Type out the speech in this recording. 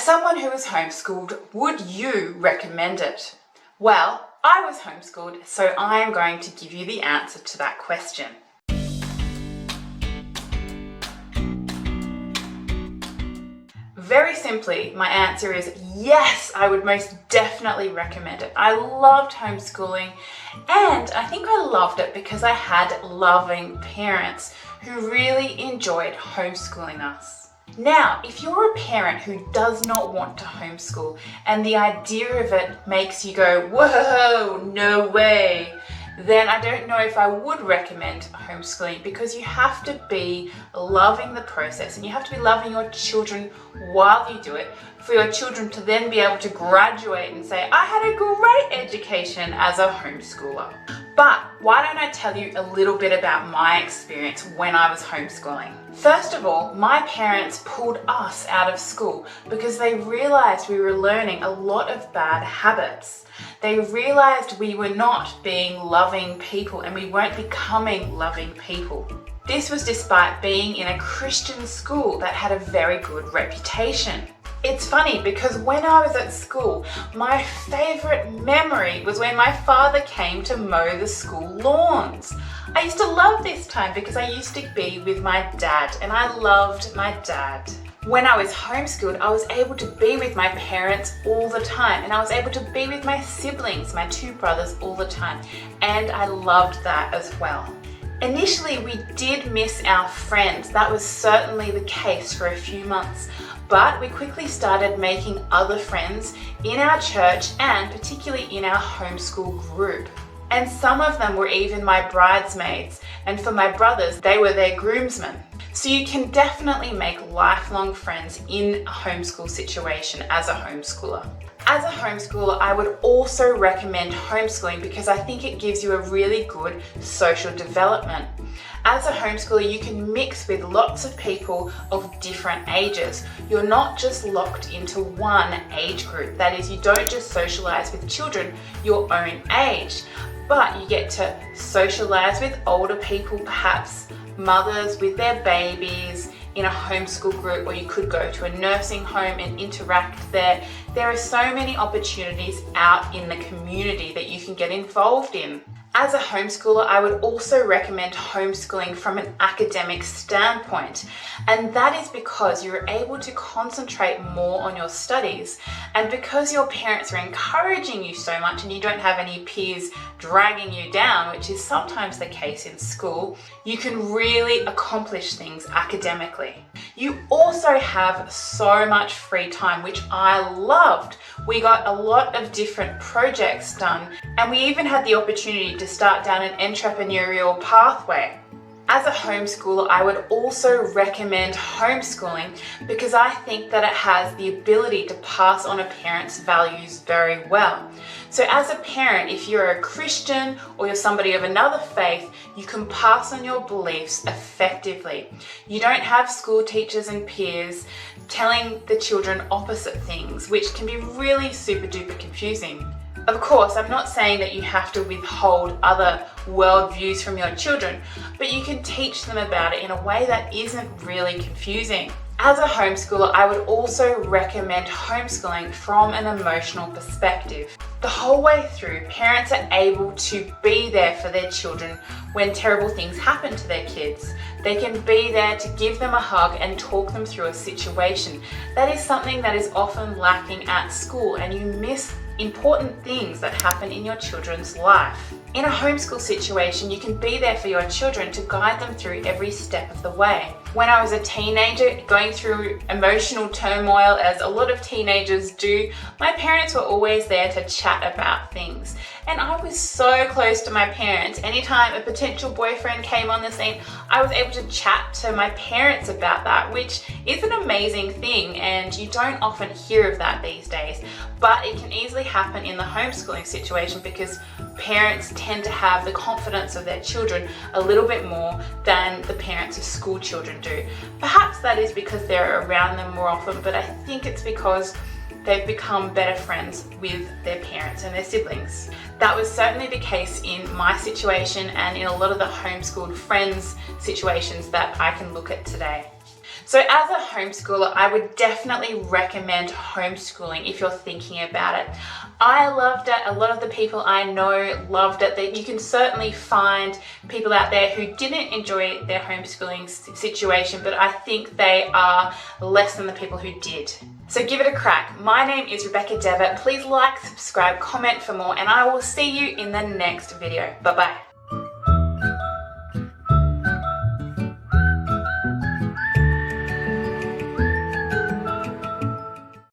someone who is homeschooled, would you recommend it? Well, I was homeschooled, so I am going to give you the answer to that question. Very simply, my answer is yes, I would most definitely recommend it. I loved homeschooling, and I think I loved it because I had loving parents who really enjoyed homeschooling us. Now, if you're a parent who does not want to homeschool and the idea of it makes you go, whoa, no way, then I don't know if I would recommend homeschooling, because you have to be loving the process and you have to be loving your children while you do it, for your children to then be able to graduate and say, I had a great education as a homeschooler. But why don't I tell you a little bit about my experience when I was homeschooling? First of all, my parents pulled us out of school because they realized we were learning a lot of bad habits. They realized we were not being loving people and we weren't becoming loving people. This was despite being in a Christian school that had a very good reputation. It's funny because when I was at school, my favorite memory was when my father came to mow the school lawns. I used to love this time because I used to be with my dad, and I loved my dad. When I was homeschooled, I was able to be with my parents all the time, and I was able to be with my siblings, my two brothers, all the time, and I loved that as well. Initially, we did miss our friends. That was certainly the case for a few months. But we quickly started making other friends in our church and particularly in our homeschool group. And some of them were even my bridesmaids, and for my brothers, they were their groomsmen. So you can definitely make lifelong friends in a homeschool situation as a homeschooler. As a homeschooler, I would also recommend homeschooling because I think it gives you a really good social development. As a homeschooler, you can mix with lots of people of different ages. You're not just locked into one age group. That is, you don't just socialize with children your own age, but you get to socialize with older people, perhaps mothers with their babies in a homeschool group, or you could go to a nursing home and interact there. There are so many opportunities out in the community that you can get involved in. As a homeschooler, I would also recommend homeschooling from an academic standpoint, and that is because you're able to concentrate more on your studies, and because your parents are encouraging you so much and you don't have any peers dragging you down, which is sometimes the case in school, you can really accomplish things academically. You also have so much free time, which I loved. We got a lot of different projects done, and we even had the opportunity to start down an entrepreneurial pathway. As a homeschooler, I would also recommend homeschooling because I think that it has the ability to pass on a parent's values very well. So as a parent, if you're a Christian or you're somebody of another faith, you can pass on your beliefs effectively. You don't have school teachers and peers telling the children opposite things, which can be really super duper confusing. Of course, I'm not saying that you have to withhold other worldviews from your children, but you can teach them about it in a way that isn't really confusing. As a homeschooler, I would also recommend homeschooling from an emotional perspective. The whole way through, parents are able to be there for their children when terrible things happen to their kids. They can be there to give them a hug and talk them through a situation. That is something that is often lacking at school, and you miss important things that happen in your children's life. In a homeschool situation, you can be there for your children to guide them through every step of the way. When I was a teenager going through emotional turmoil, as a lot of teenagers do, my parents were always there to chat about things. And I was so close to my parents. Anytime a potential boyfriend came on the scene, I was able to chat to my parents about that, which is an amazing thing, and you don't often hear of that these days. But it can easily happen in the homeschooling situation because parents tend to have the confidence of their children a little bit more than the parents of school children do. Perhaps that is because they're around them more often, but I think it's because they've become better friends with their parents and their siblings. That was certainly the case in my situation and in a lot of the homeschooled friends' situations that I can look at today. So as a homeschooler, I would definitely recommend homeschooling if you're thinking about it. I loved it. A lot of the people I know loved it. That you can certainly find people out there who didn't enjoy their homeschooling situation, but I think they are less than the people who did. So give it a crack. My name is Rebecca Devitt. Please like, subscribe, comment for more, and I will see you in the next video. Bye-bye.